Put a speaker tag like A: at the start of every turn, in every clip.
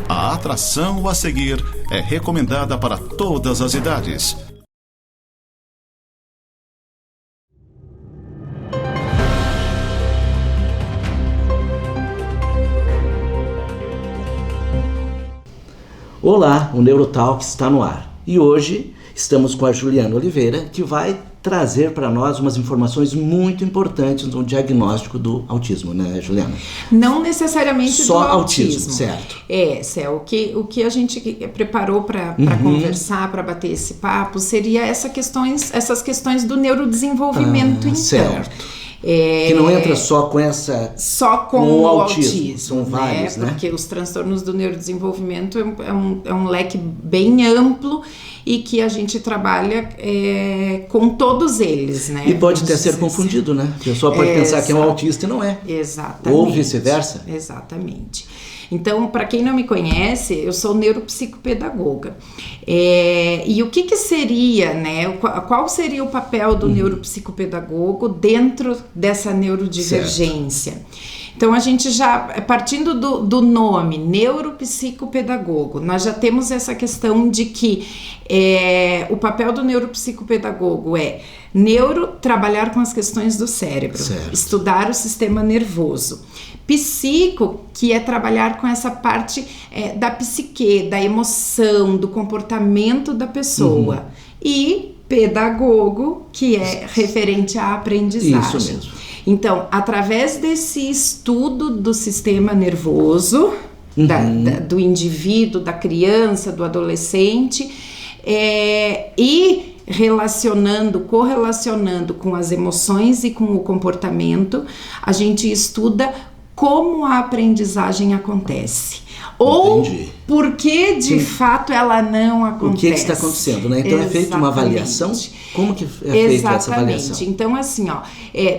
A: A atração a seguir é recomendada para todas as idades.
B: Olá, o Neurotalks está no ar. E hoje estamos com a Juliana Oliveira, que vai trazer para nós umas informações muito importantes no diagnóstico do autismo, né, Juliana?
C: Não necessariamente
B: só
C: do autismo.
B: Certo.
C: Céu, o que a gente preparou para conversar, para bater esse papo, seria essas questões do neurodesenvolvimento, então.
B: Certo. Que não entra só com
C: o autismo.
B: São vários, né?
C: Porque os transtornos do neurodesenvolvimento é um leque bem amplo e que a gente trabalha com todos eles, né?
B: E pode até ser confundido, né? A pessoa pode pensar que é um autista e não é.
C: Exatamente.
B: Ou vice-versa.
C: Exatamente. Então, para quem não me conhece, eu sou neuropsicopedagoga. E o que seria, né? Qual seria o papel do neuropsicopedagogo dentro dessa neurodivergência? Certo. Então, a gente já, partindo do nome, neuropsicopedagogo, nós já temos essa questão de que o papel do neuropsicopedagogo é trabalhar com as questões do cérebro, certo. Estudar o sistema nervoso. Psico, que é trabalhar com essa parte da psique, da emoção, do comportamento da pessoa. E pedagogo, que é referente à aprendizagem.
B: Isso mesmo.
C: Então, através desse estudo do sistema nervoso, do indivíduo, da criança, do adolescente, e correlacionando com as emoções e com o comportamento, a gente estuda como a aprendizagem acontece. Ou por que de fato ela não acontece.
B: O que está acontecendo, né? Então é feita uma avaliação? Como que é feita essa avaliação?
C: Então assim,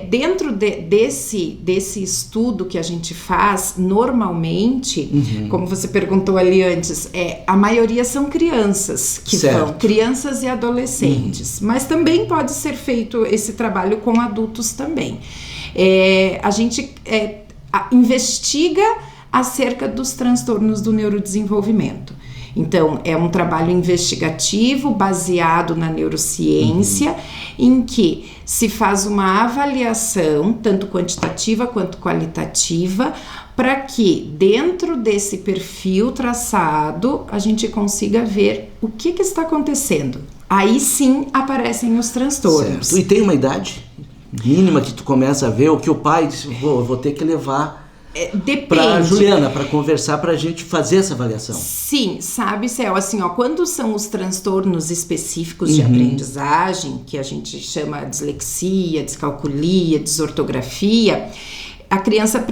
C: dentro desse estudo que a gente faz, normalmente, como você perguntou ali antes, a maioria são crianças que vão, crianças e adolescentes, mas também pode ser feito esse trabalho com adultos também. A gente investiga acerca dos transtornos do neurodesenvolvimento. Então, é um trabalho investigativo baseado na neurociência, em que se faz uma avaliação, tanto quantitativa quanto qualitativa, para que dentro desse perfil traçado, a gente consiga ver o que está acontecendo. Aí sim aparecem os transtornos.
B: Certo. E tem uma idade mínima que tu começa a ver, o que o pai disse, vou ter que levar para Juliana, para conversar, para a gente fazer essa avaliação.
C: Sim, sabe, Céu, assim, quando são os transtornos específicos de aprendizagem, que a gente chama dislexia, descalculia, desortografia, a criança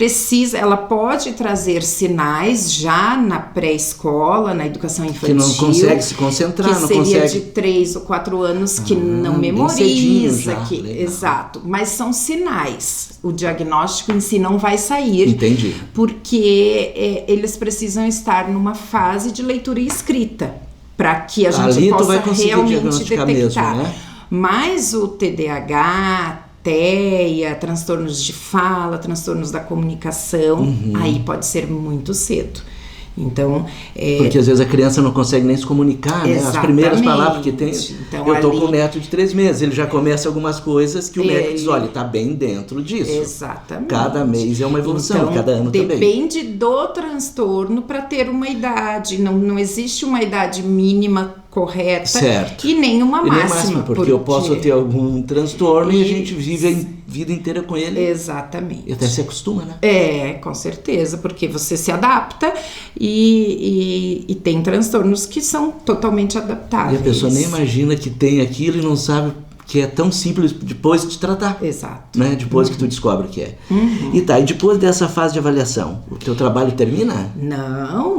C: ela pode trazer sinais já na pré-escola, na educação infantil.
B: Que não consegue se concentrar,
C: não consegue. Que seria de 3 ou 4 anos que não memoriza. Exato, mas são sinais. O diagnóstico em si não vai sair.
B: Entendi.
C: Porque eles precisam estar numa fase de leitura e escrita, para que a gente possa realmente detectar.
B: Mesmo, né?
C: Mas o TDAH, TEA, transtornos de fala, transtornos da comunicação, aí pode ser muito cedo. Então,
B: porque às vezes a criança não consegue nem se comunicar, né? As primeiras palavras que tem. Então, eu tô com um neto de 3 meses, ele já começa algumas coisas que o médico diz, olha, tá bem dentro disso.
C: Exatamente.
B: Cada mês é uma evolução,
C: então,
B: cada ano também.
C: Depende do transtorno para ter uma idade, não existe uma idade mínima correta,
B: certo.
C: E nem uma máxima.
B: Porque eu posso ter algum transtorno e a gente vive a vida inteira com ele.
C: Exatamente.
B: E até se acostuma, né?
C: Com certeza, porque você se adapta e tem transtornos que são totalmente adaptáveis.
B: E a pessoa nem imagina que tem aquilo e não sabe que é tão simples depois de tratar.
C: Exato.
B: Né? Depois que tu descobre o que é. E depois dessa fase de avaliação, o teu trabalho termina?
C: Não.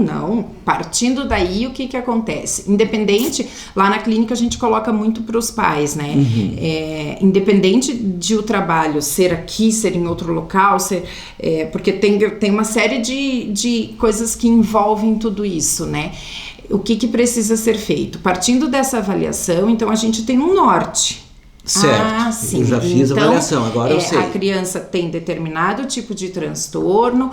C: Partindo daí, o que acontece? Independente, lá na clínica a gente coloca muito para os pais, né? Independente de o trabalho ser aqui, ser em outro local, porque tem uma série de coisas que envolvem tudo isso, né? O que precisa ser feito? Partindo dessa avaliação, então a gente tem um norte.
B: Certo,
C: sim.
B: Eu já fiz a
C: Então,
B: avaliação, agora eu sei.
C: A criança tem determinado tipo de transtorno,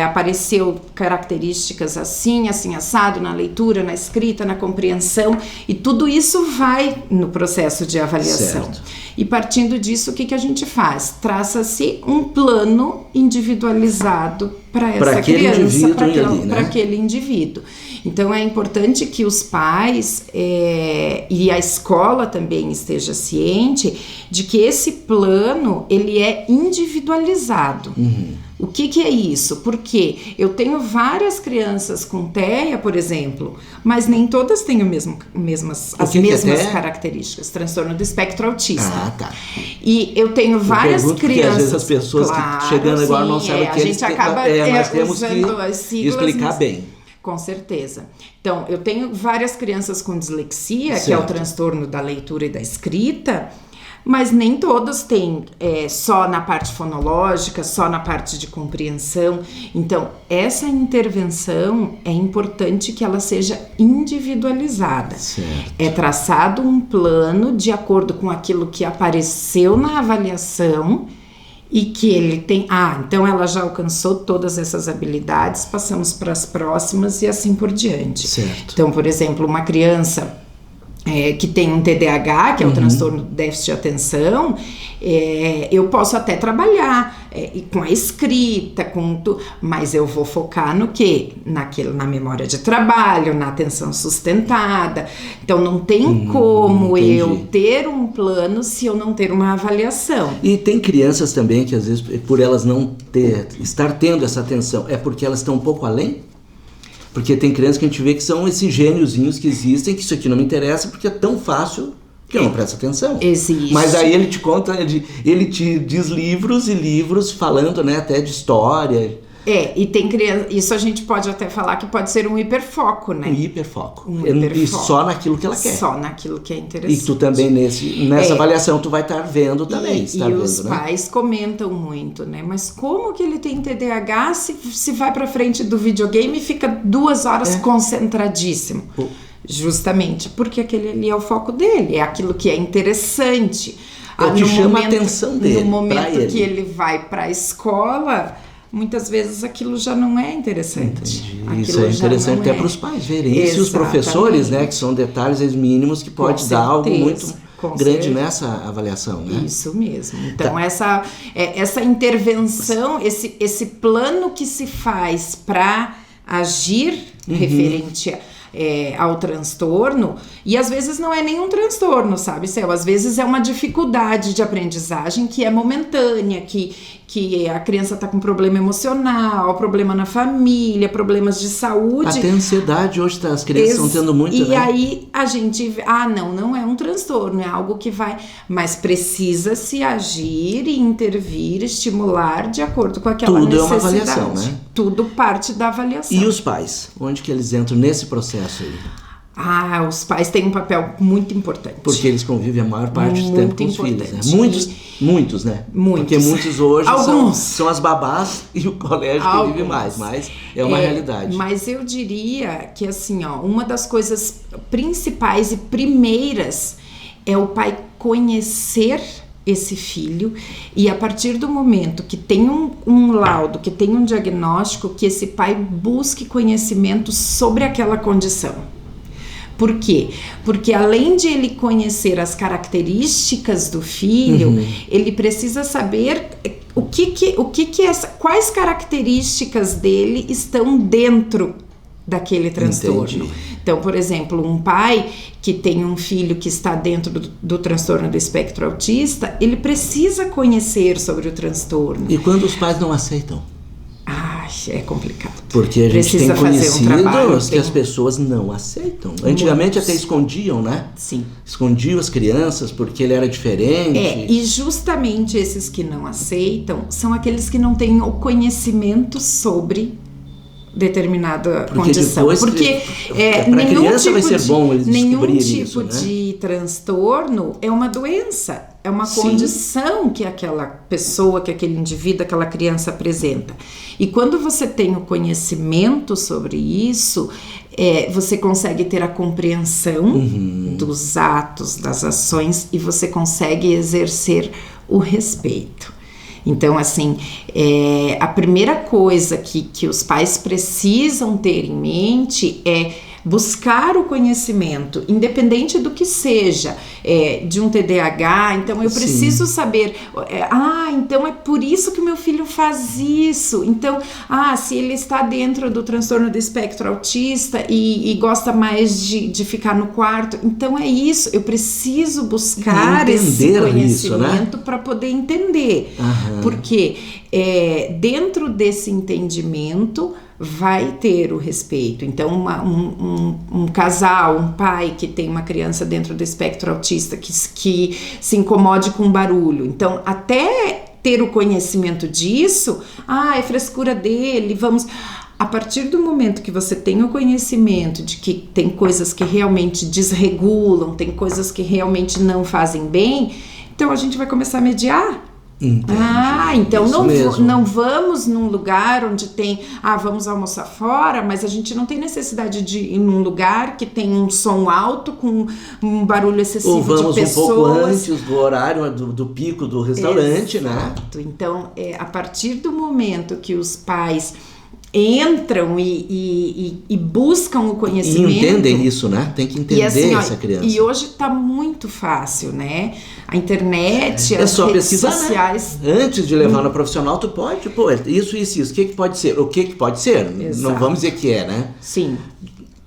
C: apareceu características assim, assado, na leitura, na escrita, na compreensão, e tudo isso vai no processo de avaliação.
B: Certo.
C: E partindo disso, o que a gente faz? Traça-se um plano individualizado para essa criança, para aquele indivíduo. Então é importante que os pais e a escola também esteja ciente de que esse plano ele é individualizado. O que é isso? Porque eu tenho várias crianças com TEA, por exemplo, mas nem todas têm as mesmas características. Transtorno do espectro autista.
B: Ah, tá.
C: E eu tenho várias crianças...
B: Porque às vezes as pessoas que chegando agora não sabem o que
C: a gente acaba
B: nós temos que explicar bem.
C: Com certeza. Então, eu tenho várias crianças com dislexia, que é o transtorno da leitura e da escrita, mas nem todas têm só na parte fonológica, só na parte de compreensão. Então, essa intervenção é importante que ela seja individualizada.
B: Certo.
C: É traçado um plano de acordo com aquilo que apareceu na avaliação e que ele tem... então ela já alcançou todas essas habilidades, passamos para as próximas e assim por diante.
B: Certo.
C: Então, por exemplo, uma criança que tem um TDAH, que é o transtorno do déficit de atenção, eu posso até trabalhar com a escrita, mas eu vou focar no quê? Na memória de trabalho, na atenção sustentada. Então não tem como eu ter um plano se eu não ter uma avaliação.
B: E tem crianças também que às vezes, por elas não estar tendo essa atenção, é porque elas estão um pouco além? Porque tem crianças que a gente vê que são esses gêniozinhos que existem, que isso aqui não me interessa porque é tão fácil que eu não presto atenção.
C: Existe.
B: Mas aí ele te conta, ele te diz livros e livros falando, né, até de história.
C: E tem criança, isso a gente pode até falar que pode ser um hiperfoco, né?
B: Um hiperfoco. E só naquilo que ela quer.
C: Só naquilo que é interessante.
B: E tu também, nessa avaliação, tu vai estar vendo também.
C: Os pais comentam muito, né? Mas como que ele tem TDAH se vai pra frente do videogame e fica 2 horas concentradíssimo? Justamente porque aquele ali é o foco dele, é aquilo que é interessante.
B: É o que chama a atenção dele.
C: No momento que ele vai pra escola... Muitas vezes aquilo já não é interessante.
B: Isso é interessante até para os pais verem. E os professores, né, que são detalhes mínimos que pode dar algo muito grande nessa avaliação, né?
C: Isso mesmo. Então, essa intervenção, esse plano que se faz para agir referente ao transtorno, e às vezes não é nenhum transtorno, sabe, Céu? Às vezes é uma dificuldade de aprendizagem que é momentânea, que a criança está com problema emocional, problema na família, problemas de saúde.
B: Até ansiedade hoje as crianças estão tendo muito,
C: né? E aí a gente vê, não é um transtorno, é algo que vai, mas precisa se agir e intervir, estimular de acordo com aquela necessidade. Tudo é uma avaliação, né? Tudo parte da avaliação.
B: E os pais? Onde que eles entram nesse processo aí?
C: Os pais têm um papel muito importante.
B: Porque eles convivem a maior parte do tempo com os filhos, né? Muitos, né?
C: Muitos.
B: Porque muitos hoje são as babás e o colégio que vive mais, mas é uma realidade.
C: Mas eu diria que, assim, uma das coisas principais e primeiras é o pai conhecer esse filho e a partir do momento que tem um laudo, que tem um diagnóstico, que esse pai busque conhecimento sobre aquela condição. Por quê? Porque além de ele conhecer as características do filho, ele precisa saber quais características dele estão dentro daquele transtorno. Entendi. Então, por exemplo, um pai que tem um filho que está dentro do transtorno do espectro autista, ele precisa conhecer sobre o transtorno.
B: E quando os pais não aceitam?
C: É complicado.
B: Porque a gente tem conhecido que as pessoas não aceitam. Antigamente até escondiam, né?
C: Sim.
B: Escondiam as crianças porque ele era diferente.
C: E justamente esses que não aceitam são aqueles que não têm o conhecimento sobre determinada condição. Porque
B: nenhum criança vai ser bom eles
C: nenhum
B: descobrirem
C: tipo
B: isso, né?
C: de transtorno é uma doença. é uma
B: Sim.
C: condição que aquela pessoa, que aquele indivíduo, aquela criança apresenta. E quando você tem o conhecimento sobre isso, você consegue ter a compreensão dos atos, das ações, e você consegue exercer o respeito. Então, assim, a primeira coisa que os pais precisam ter em mente é buscar o conhecimento, independente do que seja, de um TDAH. Então eu preciso saber, então é por isso que o meu filho faz isso. Então, se ele está dentro do transtorno do espectro autista e gosta mais de ficar no quarto, então é isso, eu preciso buscar esse conhecimento para poder entender. Porque dentro desse entendimento vai ter o respeito. Então um casal, um pai que tem uma criança dentro do espectro autista que se incomode com barulho, então até ter o conhecimento disso, é frescura dele, vamos... A partir do momento que você tem o conhecimento de que tem coisas que realmente desregulam, tem coisas que realmente não fazem bem, então a gente vai começar a mediar.
B: Entendi.
C: Então
B: Isso
C: não vamos num lugar onde tem, vamos almoçar fora, mas a gente não tem necessidade de ir num lugar que tem um som alto com um barulho excessivo de pessoas.
B: Ou vamos um pouco antes do horário do pico do restaurante,
C: Exato. Né? Então, a partir do momento que os pais entram e buscam o conhecimento.
B: E entendem isso, né? Tem que entender essa criança.
C: E hoje tá muito fácil, né? A internet, as
B: só
C: redes
B: pesquisar,
C: sociais.
B: Né? Antes de levar no profissional, tu pode, isso. O que pode ser? O que pode ser?
C: Exato.
B: Não vamos dizer que né?
C: Sim.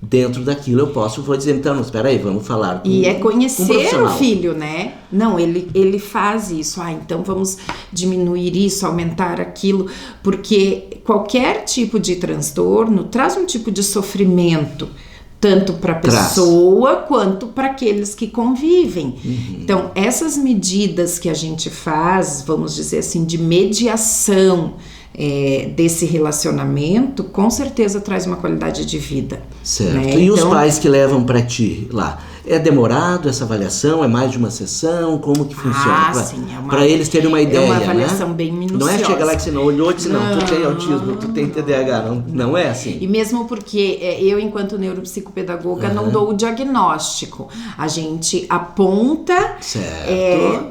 B: Dentro daquilo vou dizer, então, não, espera aí, vamos falar com,
C: e é conhecer
B: um
C: o filho, né? Não, ele faz isso, então vamos diminuir isso, aumentar aquilo, porque qualquer tipo de transtorno traz um tipo de sofrimento, tanto para a pessoa quanto para aqueles que convivem. Então, essas medidas que a gente faz, vamos dizer assim, de mediação, desse relacionamento, com certeza traz uma qualidade de vida.
B: Certo.
C: Né?
B: E os pais que levam para ti lá? É demorado essa avaliação? É mais de uma sessão? Como que funciona?
C: Sim.
B: Para eles terem uma ideia,
C: é uma avaliação,
B: né?
C: bem minuciosa.
B: Não é chegar lá que você não olhou e disse, não, tu tem autismo, tu tem TDAH. Não é assim.
C: E mesmo porque eu, enquanto neuropsicopedagoga, não dou o diagnóstico. A gente aponta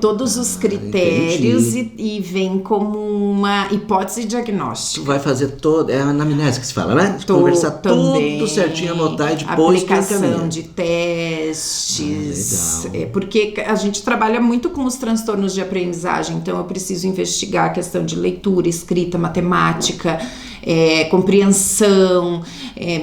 C: todos os critérios e vem como uma hipótese diagnóstica.
B: Tu vai fazer toda... É a anamnese que se fala, né? Conversar tudo certinho, anotar e depois
C: aplicação de testes. Porque a gente trabalha muito com os transtornos de aprendizagem, então eu preciso investigar a questão de leitura, escrita, matemática, compreensão,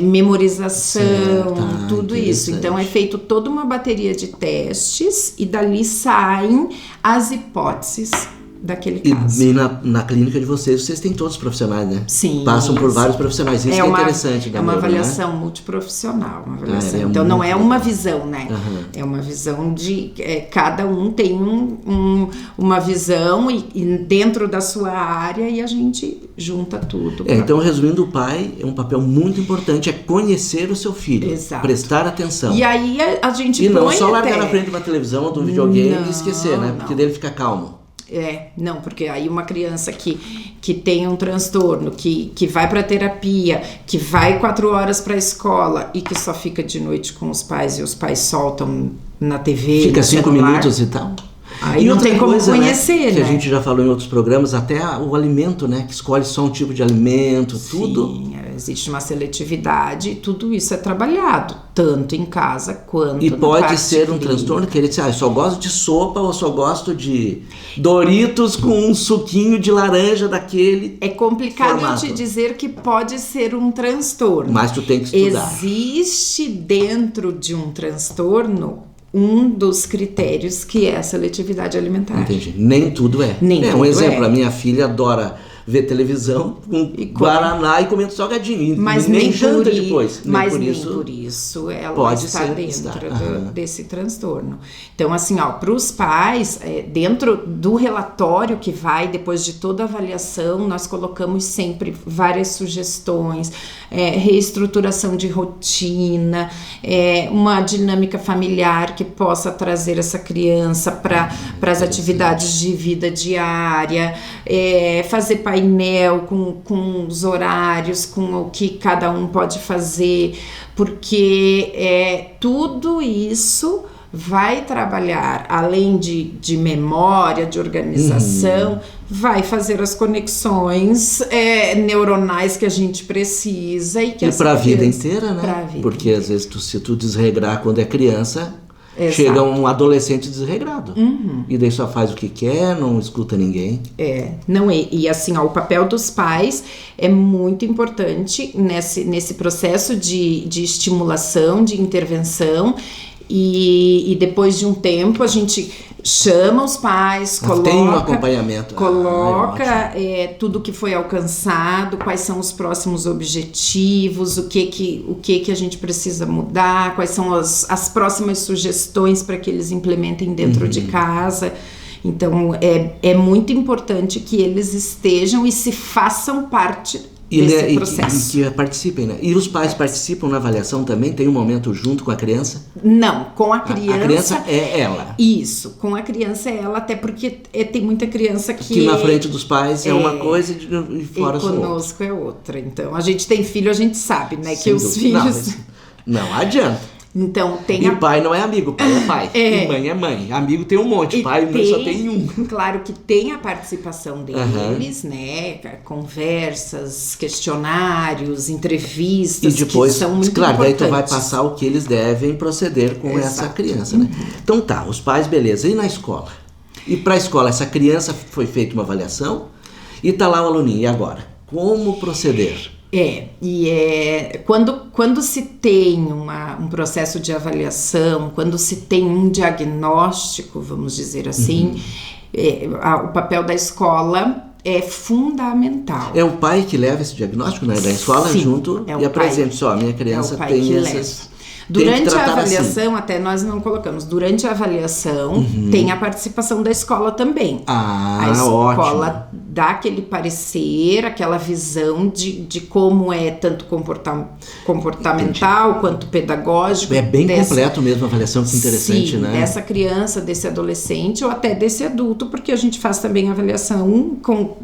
C: memorização, tudo isso. Então é feito toda uma bateria de testes e dali saem as hipóteses daquele caso.
B: E na clínica de vocês têm todos os profissionais, né?
C: Sim.
B: Passam por vários profissionais. Isso que é interessante.
C: É uma avaliação multiprofissional. Então não é uma visão, né? É uma visão de... cada um tem uma visão e dentro da sua área e a gente junta tudo.
B: Então, resumindo, o pai é um papel muito importante, é conhecer o seu filho.
C: Exato.
B: Prestar atenção.
C: E aí a gente
B: põe... E não só largar na frente de uma televisão ou de um videogame e esquecer, né? Porque daí ele fica calmo.
C: Não, porque aí uma criança que tem um transtorno, que vai para terapia, que vai 4 horas para a escola e que só fica de noite com os pais e os pais soltam na TV,
B: fica 5 minutos e tal.
C: Aí não tem como conhecer, né?
B: Que a gente já falou em outros programas, até o alimento, né? Que escolhe só um tipo de alimento, tudo.
C: Sim, existe uma seletividade e tudo isso é trabalhado, tanto em casa quanto
B: e
C: na
B: pode
C: parte
B: ser um
C: clínica.
B: transtorno que ele diz, eu só gosto de sopa ou só gosto de Doritos com um suquinho de laranja daquele.
C: É complicado
B: formato.
C: eu te dizer que pode ser um transtorno.
B: Mas tu tem que estudar.
C: Existe dentro de um transtorno um dos critérios que é a seletividade alimentar.
B: Entendi. Nem tudo é.
C: Nem tudo
B: um exemplo,
C: é.
B: A minha filha adora ver televisão com guaraná e comendo salgadinho.
C: Mas
B: nem janta depois.
C: Mas nem por isso ela pode está dentro desse transtorno. Então, assim, para os pais, dentro do relatório que vai, depois de toda a avaliação, nós colocamos sempre várias sugestões, reestruturação de rotina, uma dinâmica familiar que possa trazer essa criança para as atividades de vida diária, fazer painel com os horários, com o que cada um pode fazer, porque tudo isso vai trabalhar, além de memória, de organização, vai fazer as conexões neuronais que a gente precisa e que
B: para a vida inteira, né? Porque às vezes se tu desregrar quando é criança, chega um adolescente desregrado. E daí só faz o que quer, não escuta ninguém.
C: E assim, o papel dos pais é muito importante nesse processo de estimulação, de intervenção. E depois de um tempo a gente chama os pais,
B: tem um acompanhamento,
C: coloca tudo que foi alcançado, quais são os próximos objetivos, o que a gente precisa mudar, quais são as próximas sugestões para que eles implementem dentro de casa. Então é muito importante que eles estejam e se façam parte desse processo.
B: E que participem, né? E os pais participam na avaliação também? Tem um momento junto com a criança?
C: Não, com a criança...
B: A criança é ela.
C: Isso, com a criança é ela, até porque tem muita criança que
B: na frente dos pais é uma coisa e fora são
C: conosco é outra. Então, a gente tem filho, a gente sabe, né? Que os filhos...
B: Não adianta.
C: Então,
B: e pai não é amigo, pai é pai. E mãe é mãe. Amigo tem um monte, pai e mãe só tem um.
C: Claro que tem a participação deles, né? Conversas, questionários, entrevistas,
B: e depois,
C: que são muito
B: claro,
C: importantes.
B: Daí tu vai passar o que eles devem proceder com essa criança, né? Então os pais, beleza. E na escola? E para a escola, essa criança foi feita uma avaliação e tá lá o aluninho. E agora? Como proceder?
C: Quando se tem um processo de avaliação, quando se tem um diagnóstico, vamos dizer assim, o papel da escola é fundamental.
B: É o pai que leva esse diagnóstico, né, da escola? Sim, junto e apresenta, minha criança tem essas...
C: Durante a avaliação, até nós não colocamos, durante a avaliação tem a participação da escola também. A escola
B: ótimo.
C: Dá aquele parecer, aquela visão de como é tanto comportamental quanto pedagógico.
B: É bem completo mesmo a avaliação, que interessante, né?
C: Dessa criança, desse adolescente ou até desse adulto, porque a gente faz também avaliação com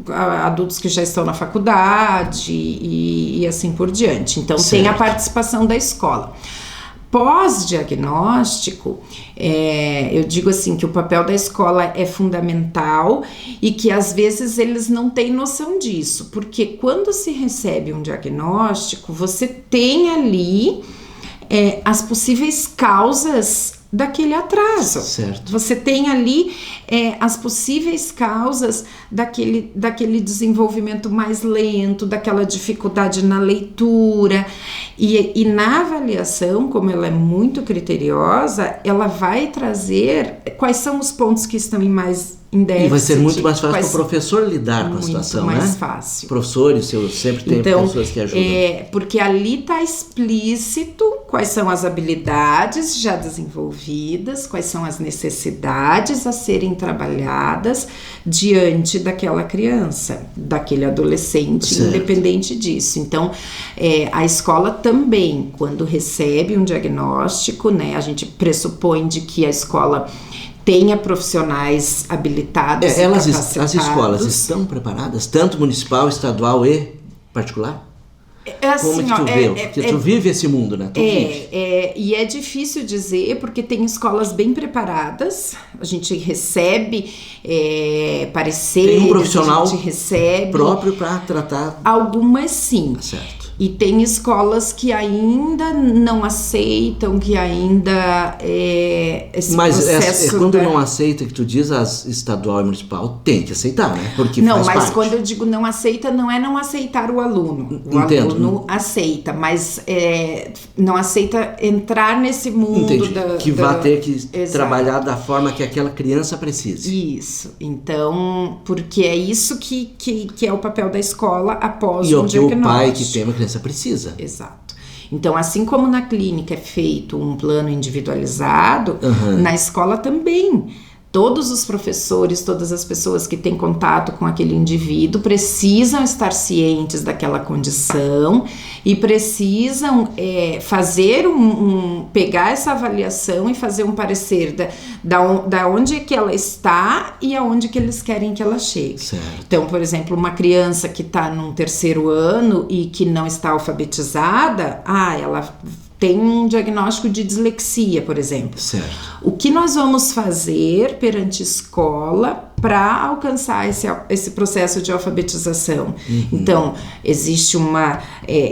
C: adultos que já estão na faculdade e assim por diante. Então tem a participação da escola. Pós-diagnóstico, eu digo assim que o papel da escola é fundamental e que às vezes eles não têm noção disso, porque quando se recebe um diagnóstico, você tem ali as possíveis causas daquele atraso.
B: Certo.
C: Você tem ali as possíveis causas daquele desenvolvimento mais lento, daquela dificuldade na leitura. E na avaliação, como ela é muito criteriosa, ela vai trazer quais são os pontos que estão em déficit.
B: E vai ser muito mais fácil para o professor lidar com a situação, né?
C: Muito mais fácil.
B: Professores, sempre tem pessoas que ajudam.
C: Porque ali está explícito quais são as habilidades já desenvolvidas, quais são as necessidades a serem trabalhadas diante daquela criança, daquele adolescente, independente disso. Então, a escola também, quando recebe um diagnóstico, né, a gente pressupõe de que a escola tenha profissionais habilitados e capacitados.
B: As escolas estão preparadas, tanto municipal, estadual e particular? Como que tu vê? Porque tu vive esse mundo, né?
C: E é difícil dizer, porque tem escolas bem preparadas, a gente recebe pareceres,
B: tem um profissional
C: a gente recebe
B: próprio para tratar.
C: Algumas sim.
B: Certo.
C: E tem escolas que ainda não aceitam, que ainda esse
B: mas
C: processo...
B: quando não aceita, que tu diz, as estadual e municipal tem que aceitar, né? Porque
C: não,
B: faz
C: mas
B: parte.
C: quando eu digo não aceita, não é não aceitar o aluno. O
B: Entendo.
C: aluno aceita, mas não aceita entrar nesse mundo.
B: Entendi. Que vai ter que trabalhar da forma que aquela criança precise.
C: Isso. Então, porque é isso que é o papel da escola após
B: e
C: um diagnóstico.
B: E o pai que tem uma criança precisa.
C: Exato. Então, assim como na clínica é feito um plano individualizado, na escola também. Todos os professores, todas as pessoas que têm contato com aquele indivíduo precisam estar cientes daquela condição e precisam fazer pegar essa avaliação e fazer um parecer da onde é que ela está e aonde que eles querem que ela chegue.
B: Certo.
C: Então, por exemplo, uma criança que está num 3º ano e que não está alfabetizada, ela tem um diagnóstico de dislexia, por exemplo.
B: Certo.
C: O que nós vamos fazer perante a escola para alcançar esse processo de alfabetização? Então, existe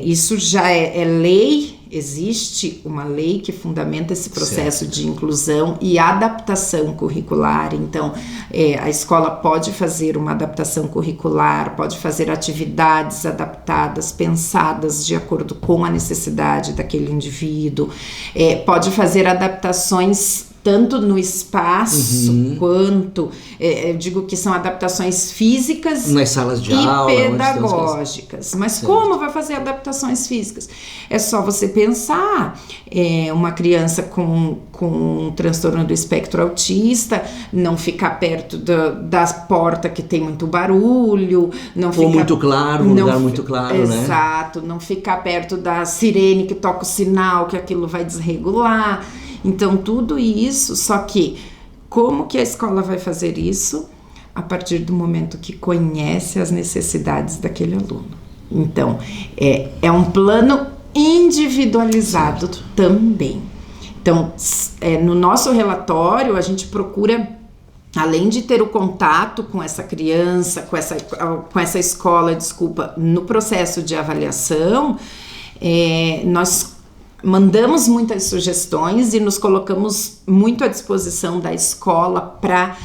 C: isso já é lei. Existe uma lei que fundamenta esse processo de inclusão e adaptação curricular. Então, a escola pode fazer uma adaptação curricular, pode fazer atividades adaptadas, pensadas de acordo com a necessidade daquele indivíduo, pode fazer adaptações tanto no espaço quanto, eu digo que são adaptações físicas
B: nas salas de
C: e
B: aula,
C: pedagógicas. Mas como vai fazer adaptações físicas? É só você pensar, uma criança com um transtorno do espectro autista, não ficar perto da porta que tem muito barulho,
B: muito claro, um lugar muito claro, né?
C: Exato, não ficar perto da sirene que toca o sinal, que aquilo vai desregular. Então, tudo isso, só que como que a escola vai fazer isso? A partir do momento que conhece as necessidades daquele aluno. Então, é um plano individualizado também. Então, no nosso relatório, a gente procura, além de ter o contato com essa criança, com essa escola, no processo de avaliação, nós mandamos muitas sugestões e nos colocamos muito à disposição da escola para,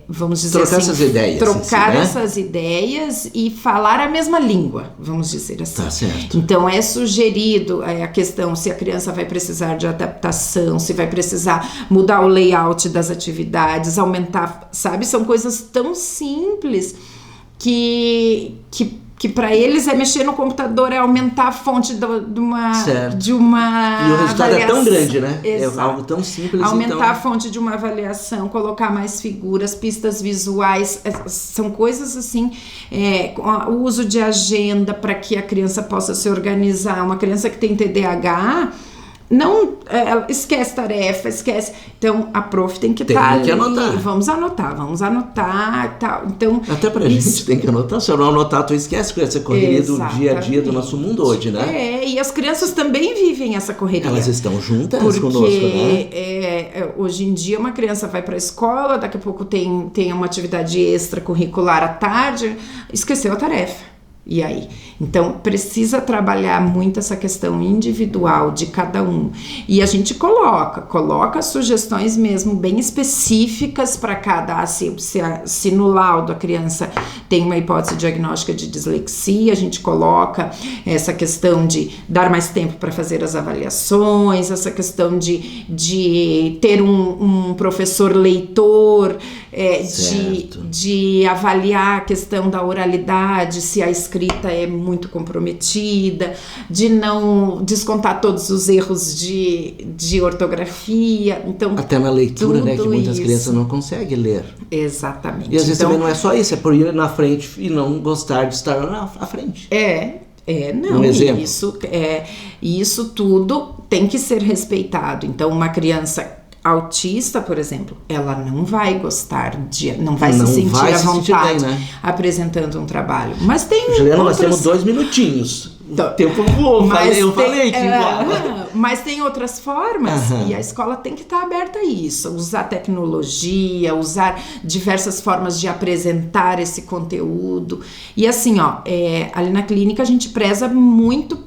C: vamos dizer
B: trocar
C: assim,
B: essas ideias,
C: trocar
B: né?
C: essas ideias e falar a mesma língua, vamos dizer assim.
B: Tá certo.
C: Então é sugerido a questão se a criança vai precisar de adaptação, se vai precisar mudar o layout das atividades, aumentar, sabe? São coisas tão simples que para eles mexer no computador, aumentar a fonte de uma
B: E o resultado
C: avaliação.
B: É tão grande, né?
C: Exato.
B: É algo tão simples.
C: Aumentar a fonte de uma avaliação, colocar mais figuras, pistas visuais, são coisas assim, o uso de agenda para que a criança possa se organizar. Uma criança que tem TDAH, não esquece tarefa, esquece. Então, a prof tem que estar ali.
B: Anotar.
C: Vamos anotar, tal. Então,
B: até pra gente tem que anotar. Se eu não anotar, tu esquece com essa correria do dia a dia do nosso mundo hoje, né?
C: E as crianças também vivem essa correria.
B: Elas estão juntas conosco, né?
C: Hoje em dia, uma criança vai para a escola, daqui a pouco tem uma atividade extracurricular à tarde, esqueceu a tarefa. E aí? Então, precisa trabalhar muito essa questão individual de cada um. E a gente coloca sugestões mesmo bem específicas para cada... Se no laudo a criança tem uma hipótese diagnóstica de dislexia, a gente coloca essa questão de dar mais tempo para fazer as avaliações, essa questão de ter um professor leitor, de avaliar a questão da oralidade, se a escrita é muito comprometida, de não descontar todos os erros de ortografia. Então,
B: até na leitura, né, que muitas crianças não conseguem ler.
C: Exatamente.
B: E às vezes também não é só isso, é por ir na frente e não gostar de estar à frente.
C: Não,
B: um exemplo.
C: Isso tudo tem que ser respeitado. Então, uma criança autista, por exemplo, ela não vai gostar não vai se sentir à vontade, né, apresentando um trabalho. Mas tem
B: Juliana, nós temos 2 minutinhos. o tempo voou, eu falei que
C: mas tem outras formas e a escola tem que estar aberta a isso, usar tecnologia, usar diversas formas de apresentar esse conteúdo. E assim, ali na clínica a gente preza muito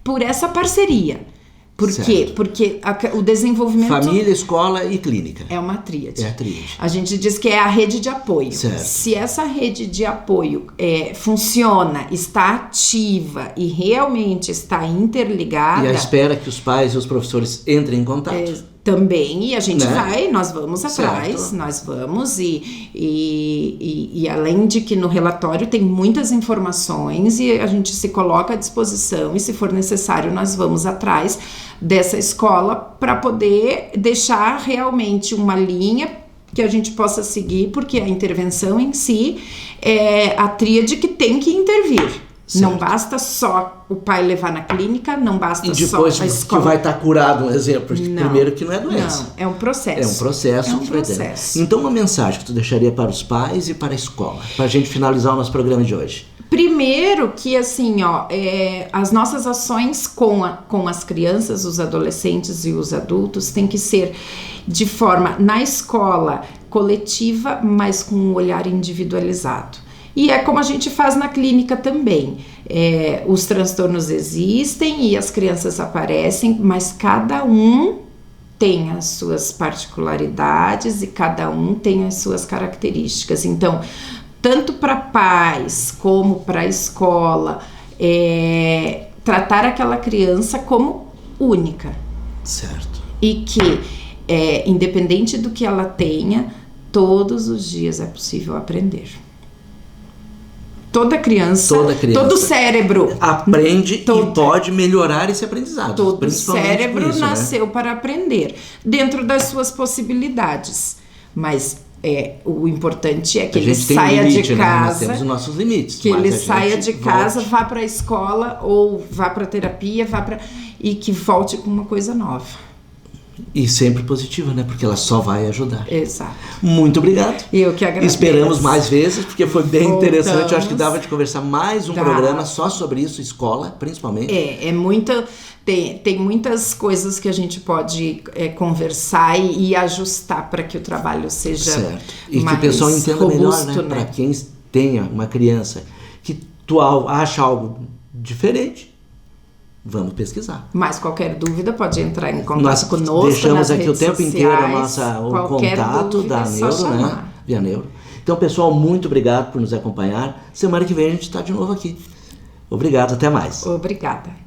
C: por essa parceria. Por quê? Porque o desenvolvimento...
B: Família, escola e clínica.
C: É uma tríade.
B: É a tríade.
C: A gente diz que é a rede de apoio.
B: Certo.
C: Se essa rede de apoio funciona, está ativa e realmente está interligada...
B: E a espera que os pais e os professores entrem em contato.
C: Também, e a gente nós vamos atrás,
B: certo.
C: Nós vamos e além de que no relatório tem muitas informações e a gente se coloca à disposição e se for necessário nós vamos atrás dessa escola para poder deixar realmente uma linha que a gente possa seguir, porque a intervenção em si é a tríade que tem que intervir. Certo. Não basta só o pai levar na clínica, não basta só a escola.
B: Que vai estar curado, um exemplo. Primeiro que não é doença.
C: Não, é um processo.
B: É um processo. Então uma mensagem que tu deixaria para os pais e para a escola, para a gente finalizar o nosso programa de hoje.
C: Primeiro que assim, as nossas ações com as crianças, os adolescentes e os adultos tem que ser de forma, na escola, coletiva, mas com um olhar individualizado. E é como a gente faz na clínica também. Os transtornos existem e as crianças aparecem, mas cada um tem as suas particularidades e cada um tem as suas características. Então, tanto para pais como para a escola, tratar aquela criança como única.
B: Certo.
C: E que, independente do que ela tenha, todos os dias é possível aprender. Toda criança, todo cérebro
B: aprende e pode melhorar esse aprendizado.
C: Todo cérebro nasceu para aprender, dentro das suas possibilidades. Mas o importante é que ele saia de casa.
B: Nós temos os nossos limites.
C: Que ele saia de casa, vá para a escola ou vá para a terapia, e que volte com uma coisa nova.
B: E sempre positiva, né? Porque ela só vai ajudar.
C: Exato.
B: Muito obrigado.
C: Eu que agradeço.
B: Esperamos mais vezes, porque foi bem interessante. Eu acho que dava de conversar mais um programa só sobre isso, escola, principalmente.
C: Tem muitas coisas que a gente pode conversar e ajustar para que o trabalho seja
B: certo. E
C: mais
B: que o pessoal entenda
C: robusto,
B: melhor, né? Para quem tenha uma criança que tu acha algo diferente, vamos pesquisar.
C: Mas qualquer dúvida pode entrar em contato conosco.
B: Deixamos aqui o tempo
C: sociais,
B: inteiro o contato da Neuro, né? Via Neuro. Então, pessoal, muito obrigado por nos acompanhar. Semana que vem a gente está de novo aqui. Obrigado, até mais.
C: Obrigada.